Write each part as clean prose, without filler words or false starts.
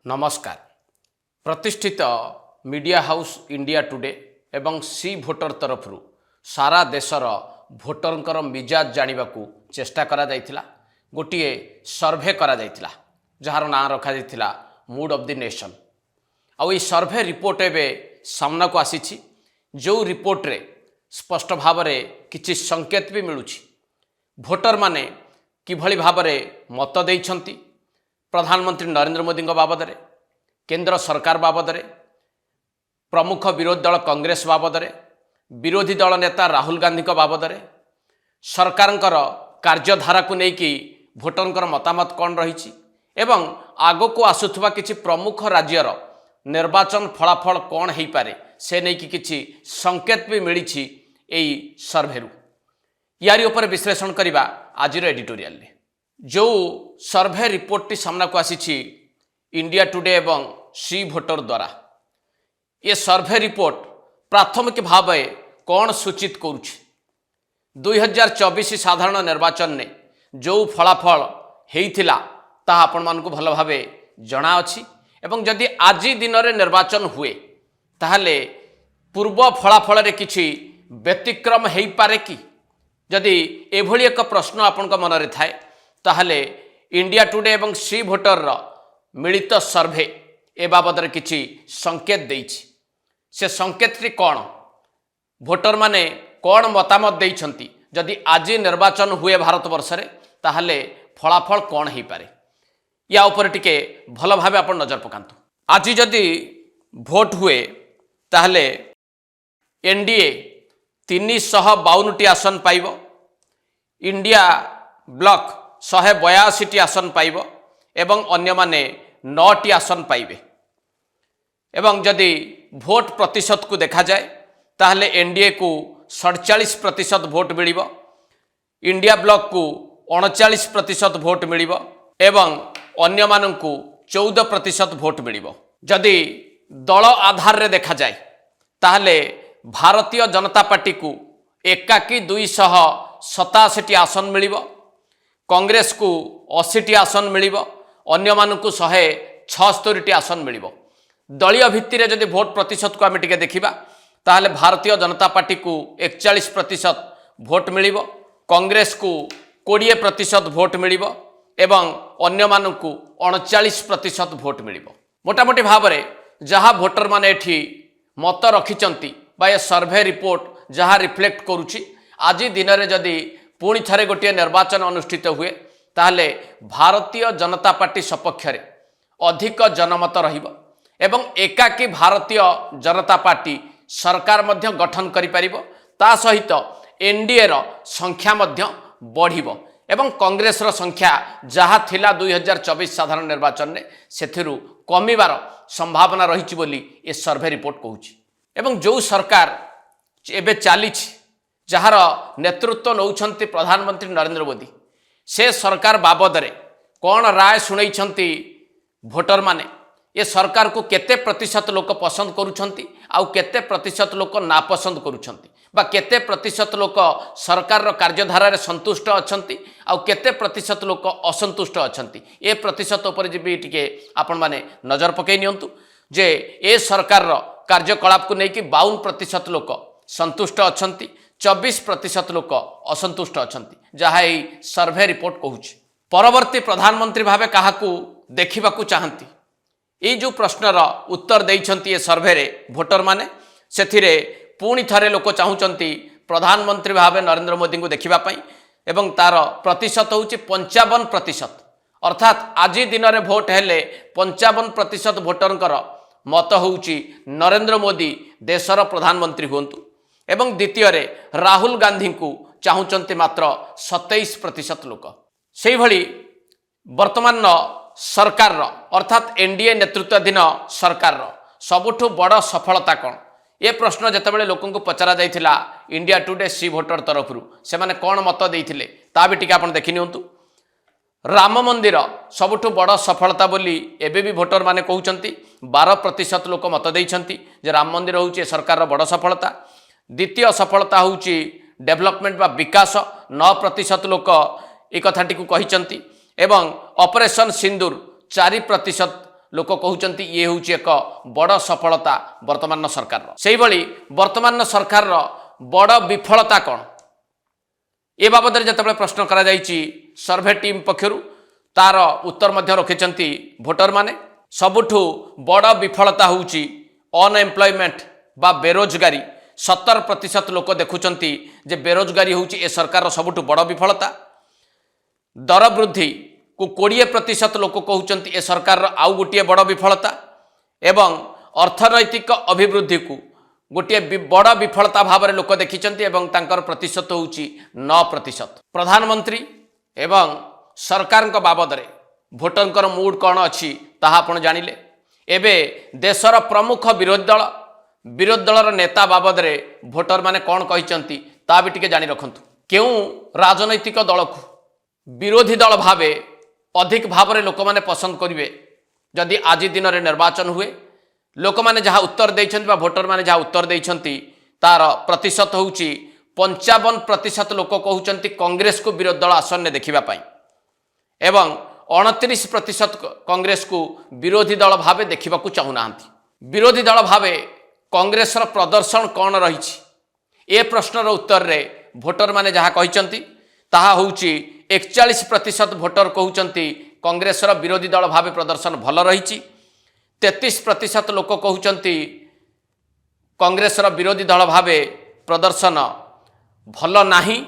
नमस्कार। प्रतिष्ठित media house India today एवं सी भोटर तरफ सारा देशर भोटरंकर मिजाज जानिबा को चेष्टा करा जायतिला। गोटिए सर्वे करा जायतिला जार ना रखा जायतिला मूड ऑफ द नेशन। आउ ई सर्वे रिपोर्ट एबे सामना को आसीछि जो रिपोर्ट रे स्पष्ट भाव रे किछि संकेत भी मिलुछि भोटर माने किभଳି भाबरे मत देइछंती प्रधानमंत्री नरेंद्र मोदी बाबद रे, केंद्र सरकार बाबद रे, प्रमुख विरोधी दल कांग्रेस बाबद रे, विरोधी दल नेता राहुल गांधी बाबद रे, सरकारंकर कार्यधारा को लेकिन भोटरंकर मतामत कौन रही एवं आगो को आसुथुवा किछि प्रमुख राज्यर निर्वाचन फलाफल कौन हो पारे से नहीं किछि संकेत भी मिली एई सर्भेरु। यारी उपर विश्लेषण करवा आज एडिटोरियल रे। जो सर्वे रिपोर्ट टी सामना को आसी इंडिया टुडे एवं सी भोटर द्वारा ये सर्वे रिपोर्ट प्राथमिक भाव कौन सूचित करुछि 2024 साधारण निर्वाचन ने जो फलाफल होइथिला ता आपण मानकु भल भावे जଣା अछि एवं जदि आज दिन रे निर्वाचन हुए ताहले पूर्व फलाफल रे किछि व्यतिक्रम हेई पारे कि जदि एभली एक प्रश्न आपनका मन रे थाए ताहले इंडिया टुडे एवं सी भोटर मिलित सर्वे ए बाबद किछि संकेत देइछि। से संकेत टी कौन भोटर माने कौन मतामत देइछंती जदि आज निर्वाचन हुए भारत वर्ष रे ताहले फलाफल कौन हो पारे या ऊपर टिके भल भाव आप नजर पकांतु। आज जदि भोट हुए ताहले एनडीए 352 आसन पाइब, इंडिया ब्लॉक 182 आसन पाइब एवं अन्य माने 9 आसन पाइबे। एवं जदि भोट प्रतिशत को देखा जाए ताहले एनडीए को 47% भोट मिलिब, इंडिया ब्लॉक को 39% भोट मिलिब एवं अन्य मानंकु 14% भोट मिलिब। जदि दल आधार रे देखा जाए ताहले भारतीय जनता पार्टी को एकाकी 287 आसन मिलिब, कांग्रेस को 80 आसन मिलिब, अन्य मानकु 176 आसन मिलिब। दलीय भित्ति जदि भोट प्रतिशत को आम टिके देखिबा ताहले भारतीय जनता पार्टी को 41% भोट मिलिब, कांग्रेस को 20% भोट मिलिब एवं अन्य मानकु 39% भोट मिलिब। मोटामोटी भाव रे जहाँ भोटर माने एठी मत रखिचंती बा ये सर्वे रिपोर्ट जहाँ रिफ्लेक्ट करुछि आज दिन में जदि पुणी थे गोटे निर्वाचन अनुष्ठित हुए ताहले भारतीय जनता पार्टी सपक्ष रे अधिक जनमत रहिबो एवं एकाकी भारतीय जनता पार्टी सरकार मध्य गठन करि परिबो। ता सहित एनडीए रो संख्या मध्य बढ़िबो एवं कांग्रेस रो संख्या जहाँ थिला 2024 साधारण निर्वाचन में सेथिरु कमिबार संभावना रही बोली ए सर्वे रिपोर्ट कहूछि। एवं जो सरकार एबे चली जार नेतृत्व नौछंती प्रधानमंत्री नरेंद्र मोदी से सरकार बाबद रे कौन राय शुणैछंती भोटर माने ये सरकार को केते प्रतिशत लोक पसंद करुछंती आउ केते प्रतिशत लोक नापसंद करुछंती बा केते प्रतिशत लोक सरकार रो कार्यधारा रे संतुष्ट अछंती आउ केते प्रतिशत लोक असंतुष्ट अछंती ए प्रतिशत ऊपर भी टिके आपण माने नजर पकई नियंतु जे ए सरकार रो कार्यकलाप को लेकिन 52% लोक संतुष्ट अछंती, 24% लोक असंतुष्ट अछंती जहाँ यही सर्वे रिपोर्ट कहूछि। परवर्ती प्रधानमंत्री भावे काहाकू देखिबा को चाहंती ये जो प्रश्नर उत्तर देइछंती ए सर्वे रे भोटर माने सेथिरे पुणी थरे लोक चाहूचंती प्रधानमंत्री भावे नरेंद्र मोदी को देखिबा पई एवं तार प्रतिशत होउछि 55%। अर्थात आज दिन में भोट हेले 55% भोटरंकर मत होउछि नरेंद्र मोदी देशर प्रधानमंत्री हुंतु एवं द्वितीय रे राहुल गांधी को चाहूचंती मात्र 27% लोक। से भली वर्तमान सरकार अर्थात एनडीए नेतृत्वाधीन सरकार सबुठु बड़ सफलता कौन ये प्रश्न जितेबाला लोक पचरा जाइथिला इंडिया टुडे सी भोटर तरफ से माने कौन मत देइथिले ता भी टिके आपण देखि नियंतु। राम मंदिर सबुठु बड़ सफलता बोली एबे भी भोटर माने कहउचंती 12% लोक मत देइछंती जे राम मंदिर होउची सरकार बड़ सफलता। द्वितीय सफलता होउची डेवलपमेंट बा विकास 9% लोक ए कथाटी को कहिचंती एवं ऑपरेशन सिंदूर 4% लोक कहते ये हूँ एक बड़ सफलता वर्तमान सरकार से वर्तमान सरकार बड़ विफलता कौन ए बाबद जिते प्रश्न करा सर्भे टीम पक्षर तार उत्तर मध्य रखिंट भोटर माने सबुठु बड़ विफलता हूँ अनएम्प्लॉयमेंट बा बेरोजगारी 70% लोक देखुंट जे बेरोजगारी हूँ ए सरकार सबुठु बड़ विफलता दर वृद्धि को 20% लोक कहते ए सरकार आउ गोटे बड़ विफलता एवं अर्थनैतिक अभिवृद्धि को गोटे बड़ विफलता भाव में लोक देखिंट एवं प्रतिशत हूँ 9%। प्रधानमंत्री एवं सरकार बाबद में भोटर मूड कौन अच्छी ताहा आपण जानिले। एबे देशर प्रमुख विरोधी दलर नेता बाबद में भोटर माने कौन कहते ता भी टिके जानी रखंतु। क्यों राजनैतिक दल को विरोधी दल भावे अधिक भाव में लोक मैंने पसंद करेंगे जदि आज दिन में निर्वाचन हुए लोक मैंने जहाँ उत्तर देइछन्ति बा भोटर मैंने जहाँ उत्तर देइछन्ति तार प्रतिशत हूँ 55% लोक कहते कांग्रेस को विरोधी दल आसन में देखा एवं 29% कांग्रेस को विरोधी दल भावे देखा चाहूना। विरोधी दल भावे कांग्रेस प्रदर्शन कौन रही ए प्रश्नर उत्तर रे भोटर मैंने जहाँ कहते ताहा हूँ 41% भोटर कहते कांग्रेस विरोधी दल भावे प्रदर्शन भल रही 33% लोक कहते कांग्रेस विरोधी दल भावे प्रदर्शन भल नाही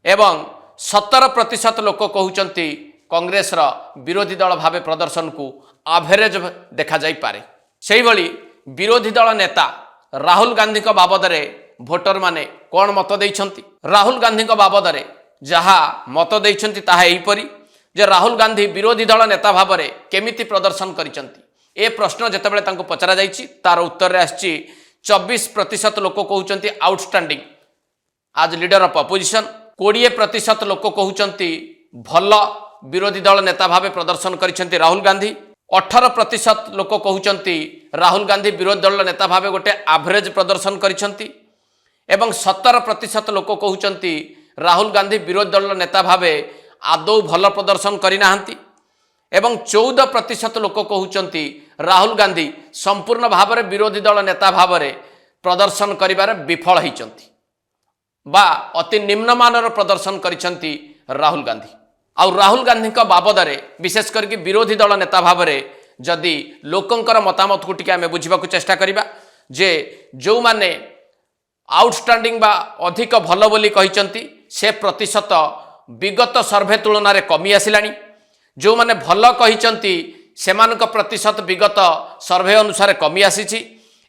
एवं 17% लोक कहते कांग्रेस विरोधी दल भावे प्रदर्शन को एवरेज देखा जाई पारे। सेही भली विरोधी दल नेता राहुल गांधी बाबद में भोटर माने कौन मत देइछन्ति। राहुल गांधी बाबद में जहाँ मत देइछन्ति ताहा एहिपरि जे राहुल गांधी विरोधी दल नेता भाव में केमिति प्रदर्शन करिसन्ति ए प्रश्न जेतेबेले तांको पचरा जाइछि तार उत्तर रे आछि 24% लोक कहउचन्ति आउटस्टैंडिंग आज लीडर ऑफ अपोजिशन 20% लोक कहउचन्ति भल विरोधी दल नेता भावे प्रदर्शन करिसन्ति राहुल गांधी 18% लोक कहउचन्ति राहुल गांधी विरोधी दल नेता भावे गोटे एवरेज प्रदर्शन करिसन्ति एवं 17% लोक कहउचन्ति राहुल गांधी विरोधी दल नेता भावे आदौ भल प्रदर्शन करिनाहांती एवं 14% लोक कहउचन्ति राहुल गांधी संपूर्ण भाव में विरोधी दल नेता भाव में प्रदर्शन करिबार विफल होइचन्ति बा अति निम्नमानर प्रदर्शन करिसन्ति राहुल गांधी। आउ राहुल गांधी बाबद में विशेष करके विरोधी दल नेता भाव में जदि लोकंकर मतामत को टिके आमे बुझिबाकु चेष्टा करिबा जे जो माने आउटस्टैंडिंग बा अधिक भल बोली कहिसन्ति से प्रतिशत विगत सर्भे तुलन में कमी आसिलानी जो माने भल कहिसन्ति सेमानक प्रतिशत विगत सर्भे अनुसार कमी आसीछि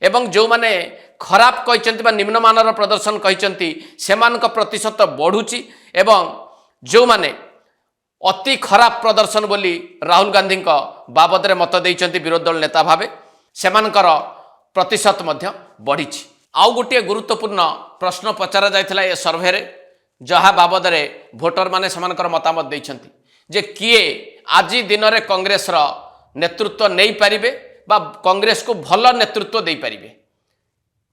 एवं जो माने खराब कहिसन्ति बा निम्नमानर प्रदर्शन कहिसन्ति सेमानक प्रतिशत बढ़ुछि एवं जो माने अति खराब प्रदर्शन बोली राहुल गांधी बाबद में मत देइछन्ति विरोधी दल नेता भावे सेमानकर प्रतिशत मध्य बढ़िछि। आउ गोटे गुरुत्वपूर्ण प्रश्न पचरा जाइथिला ए सर्भे रे जहाँ बाबद में भोटर माने सेमानकर मतामत देइछन्ति जे किए आज दिन में कांग्रेस नेतृत्व नहीं पारिबे बा कांग्रेस को भल नेतृत्व दे पारिबे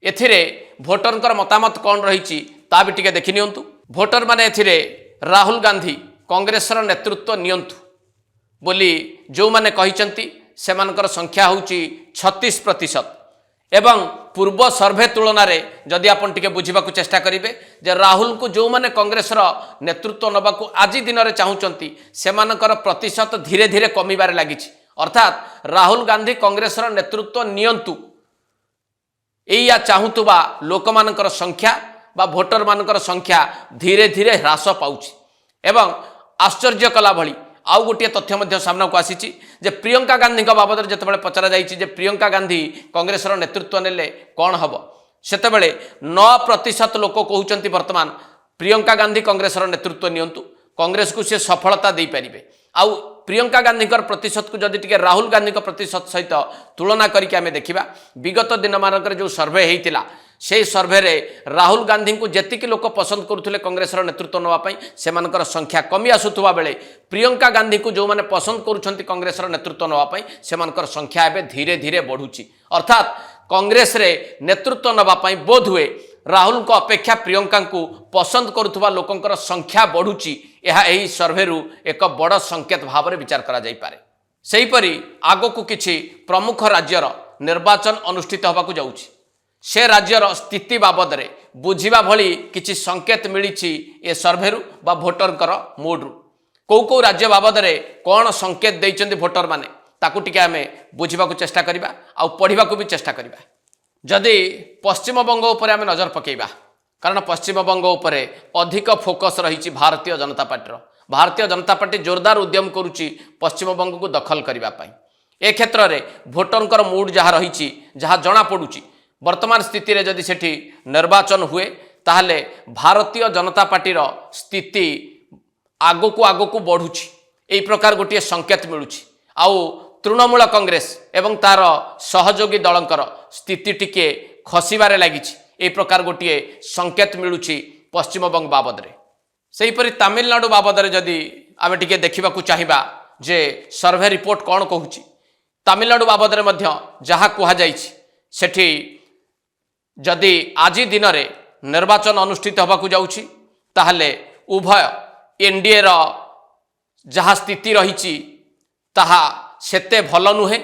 एथिरे भोटर मतामत कौन रही ता भी टिके देखि नियंतु। भोटर माने एथिरे राहुल गांधी कांग्रेस नेतृत्व नियंतु बोली जो माने कहिसन्ति सेमानकर संख्या होउची 36% एवं पूर्व सर्भे तुलन में जदि आपन टिके बुझिबाकु चेष्टा करिवे जे राहुल को जो माने कांग्रेस नेतृत्व नबाकु आज दिन में चाहूचंती सेमानकर प्रतिशत धीरे धीरे कमिबारे लागिछि अर्थात राहुल गांधी कांग्रेस नेतृत्व नियंतु एया चाहूतुबा लोकमानकर संख्या बा भोटर मानकर संख्या धीरे धीरे ह्रास पाउछि एवं आश्चर्य कला भली आउ गोटे तथ्य सामना को आसी जे प्रियंका गांधी बाबद जिते पचरा जाइए प्रियंका गांधी कांग्रेस नेतृत्व नेले कौन हम सेतेबेले 9% लोक कहउचन्ति वर्तमान प्रियंका गांधी कांग्रेस नेतृत्व नियंतु कांग्रेस को सी सफलता दे पारिबे। आउ प्रियंका गांधी प्रतिशत को जदि टिके राहुल गांधी प्रतिशत सहित तुलना करके आमे देखिबा विगत दिन मानकर जो सर्भे होइतिला से सर्भे रे राहुल गांधी को जेतिक लोक पसंद करुले कांग्रेस नेतृत्व नापी से संख्या कमी आसुवा बेले प्रियंका गांधी को जो मैंने पसंद करुँच कांग्रेस नेतृत्व नापी से संख्या एवं धीरे धीरे बढ़ुची अर्थात कांग्रेस रे नेतृत्व नापी बोध हुए राहुल को अपेक्षा प्रियंका को पसंद करुवा लोकंकर संख्या बढ़ुची यह सर्भे एक बड़ संकेत भाव में विचार करा जाई पारे। सेहीपरि आगकू किछि प्रमुख राज्यर निर्वाचन अनुष्ठित होबाकू जाउछि से राज्यर स्थिति बाबद रे बुझिबा भली किछि संकेत मिलिछि ए सर्भेरु बा भोटरकर मूडरू कौ राज्य बाबद रे कौन संकेत देइछन्ति भोटर माने ताकू टिके आमे बुझिबाकू चेष्टा करिबा आ पढ़िबाकू भी चेष्टा करिबा। जदि पश्चिम बंग उपरे आमे नजर पकेइबा कारण पश्चिम बंग उपरे अधिक फोकस रही भारतीय जनता पार्टी भारतीय जनता पार्टी जोरदार उद्यम करुच्ची पश्चिम बंग को दखल करने ए क्षेत्र में भोटर मूड जहाँ रही जहाँ जना पड़ुची वर्तमान स्थिति रे जदि सेठी निर्वाचन हुए ताहले भारतीय जनता पार्टी स्थिति आगको बढ़ुची यही प्रकार गोटे संकेत मिलूची आउ तृणमूल कांग्रेस एवं तार सहयोगी दलंकर स्थिति टिके खसिबारे लागिची ए प्रकार गोटे संकेत मिलूची पश्चिम बंग बाबद रे। सेहीपरि तमिलनाडु बाबद रे जदि आमे टिके देखिबाकू चाहिबा जे सर्वे रिपोर्ट कौन कहूची तमिलनाडु बाबद रे मध्य जहाँ कहा जाइछि सेठी जदि आज दिन में निर्वाचन अनुष्ठित होबाकू जाउछि ताहले उभय एनडीए रो जहाँ स्थिति रही ताहा सेते भल नुहे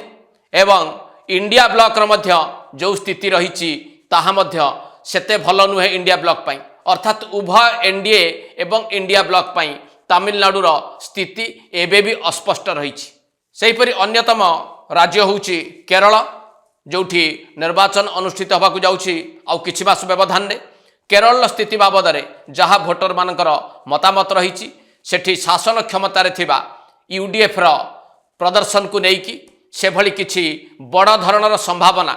एवं इंडिया ब्लॉक रो मध्य जो स्थिति रही ताहा मध्य सेते भल नुहे इंडिया ब्लॉक पाई अर्थात उभय एनडीए एवं इंडिया ब्लॉक पाई तमिलनाडु रो स्थिति एबे भी अस्पष्ट रही। सेहीपरि अन्यतम राज्य होउछि केरल जोठी निर्वाचन अनुष्ठित होबाकू जाउछि आउ किछि मास व्यवधान रे केरल स्थिति बाबद रे जहाँ भोटर मानकर मतामत रही सेठी शासन क्षमतार थिबा यूडीएफ रो प्रदर्शन को लेकिन से भली किछि बड़ धरणर संभावना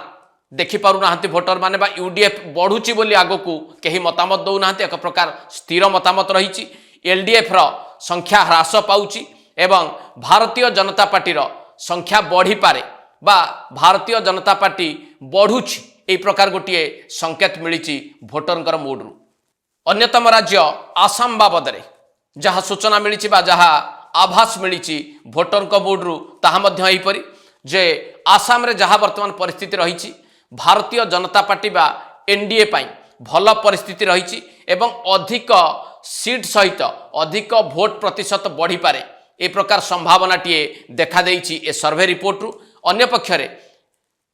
देखिपारु नाहंती भोटर माने बा यूडीएफ बढ़ुची बोली आगकू कहीं मतामत दौ नाहंती एक प्रकार स्थिर मतामत रही एलडीएफ रो संख्या ह्रास पाउची एवं भारतीय जनता पार्टी रो संख्या बढ़ी पारे बा भारतीय जनता पार्टी बढ़ुची ए प्रकार गोटे संकेत मिली भोटर मूड्रु। अन्यतम राज्य आसाम बाबद रे जहाँ सूचना मिली बा जहाँ आभास मिली भोटर मूड्रु ताहा मध्य एहिपरि जे आसाम रे जहाँ वर्तमान परिस्थिति रही भारतीय जनता पार्टी बा एनडीए पाई भल परिस्थिति रही एवं अधिक सीट सहित अधिक भोट प्रतिशत बढ़ी पारे ए प्रकार संभावना टीए देखा देइछि ए सर्वे रिपोर्ट रु। अन्य पक्षरे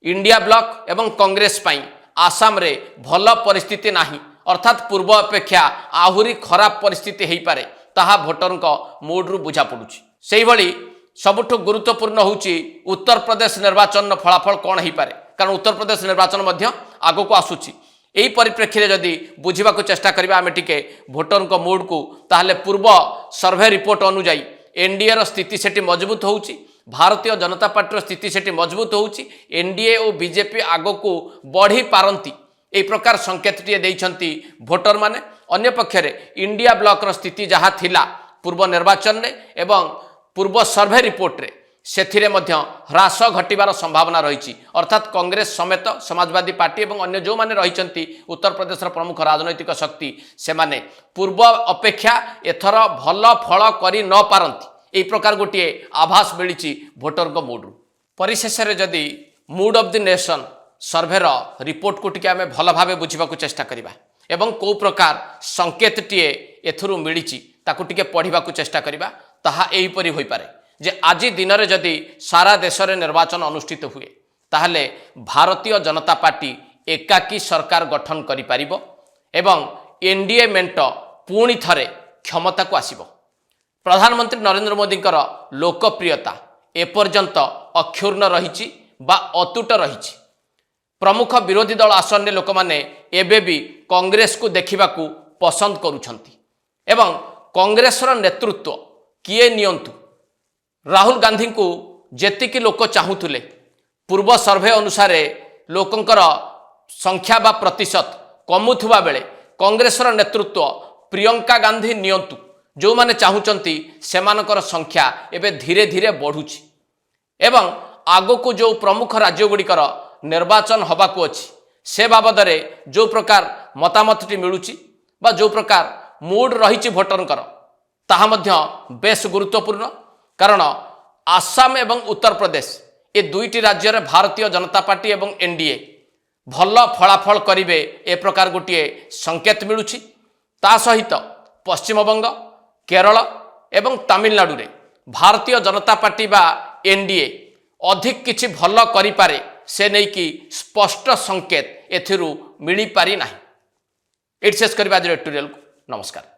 इंडिया ब्लॉक एवं कांग्रेस पाई आसाम रे भल परिस्थिति नाही अर्थात पूर्व अपेक्षा आहुरी खराब परिस्थिति हेई पारे ताहा भोटर मूड रु बुझा पड़ुछि। सेही भली सबुठु गुरुत्वपूर्ण होउछि उत्तर प्रदेश निर्वाचन फलाफल कौन हो पारे कारण उत्तर प्रदेश निर्वाचन मध्य आगको आसुछि यही परिप्रेक्षी जदि बुझा चेष्टा करिबा आमे टिके भोटर मूड को ताहले पूर्व सर्वे रिपोर्ट अनुजाई एनडीए रो स्थिति सेठी मजबूत होउछि भारतीय जनता पार्टी स्थिति सेठी मजबूत होउछि एनडीए और बीजेपी आगको बढ़ी पारंती ए प्रकार संकेत टिए देइछंती भोटर माने। अन्य पक्षरे इंडिया ब्लॉक रो स्थिति जहाँ थिला पूर्व निर्वाचन रे एवं पूर्व सर्वे रिपोर्ट रे सेथिरे मध्य ह्रास घटिबार संभावना रही अर्थात कांग्रेस समेत समाजवादी पार्टी एवं अन्य जो माने रहिचंती उत्तर प्रदेश प्रमुख राजनैतिक शक्ति से माने पूर्व अपेक्षा एथर भल फल करि न पारंती ए प्रकार गोटे आभास मिली भोटर मूड्रु। परिशेष जदि मूड ऑफ द नेशन सर्भेर रिपोर्ट को टिके आमे भल भावे बुझिबाकू चेष्टा करिबा एवं को प्रकार संकेत टीए एथुरु मिली ताकू टिके पढ़िबाकू चेष्टा करिबा ताहा एहिपरि होई पारे जे आज दिन में जदि सारा देश में निर्वाचन अनुष्ठित हुए ताहले भारतीय जनता पार्टी एकाकी सरकार गठन करि पारिबो एवं एनडीए मेंट पुणी थरे क्षमता को आसिबो। प्रधानमंत्री नरेंद्र मोदी लोकप्रियता एपर्यंत अक्षुण्ण रही बा अतुट रही प्रमुख विरोधी दल आसन में लोक मैंने एबे भी कांग्रेस को देखिबाकू पसंद करुछंती एवं कांग्रेस नेतृत्व किए नियंतु राहुल गांधी को जेतिकी लोक चाहूले पूर्व सर्वे अनुसार लोकंकर संख्या बा प्रतिशत कमुथुवा बेले कांग्रेस नेतृत्व प्रियंका गांधी नियंतु जो माने चाहूचंती सेमानकर संख्या एबे धीरे धीरे बढ़ुची एवं आगको जो प्रमुख राज्य गुड़िकर निर्वाचन हबाकू अछि से बाबद रे जो प्रकार मतामतटी मिलुची बा जो प्रकार मूड रही भोटरंकर ताहा मध्य बेस गुरुत्वपूर्ण कारण आसाम एवं उत्तर प्रदेश ए दुईटी राज्य रे भारतीय जनता पार्टी एवं एनडीए भल फलाफल करिवे ए प्रकार गोटे संकेत मिलुची ता सहित पश्चिमबंग केरल एवं तमिलनाडु रे भारतीय जनता पार्टी बा एनडीए अधिक किछि भल करिपारे से नहीं कि स्पष्ट संकेत एथिरु मिली पारि नाही। एट शेष करबा एडिटोरियल को नमस्कार।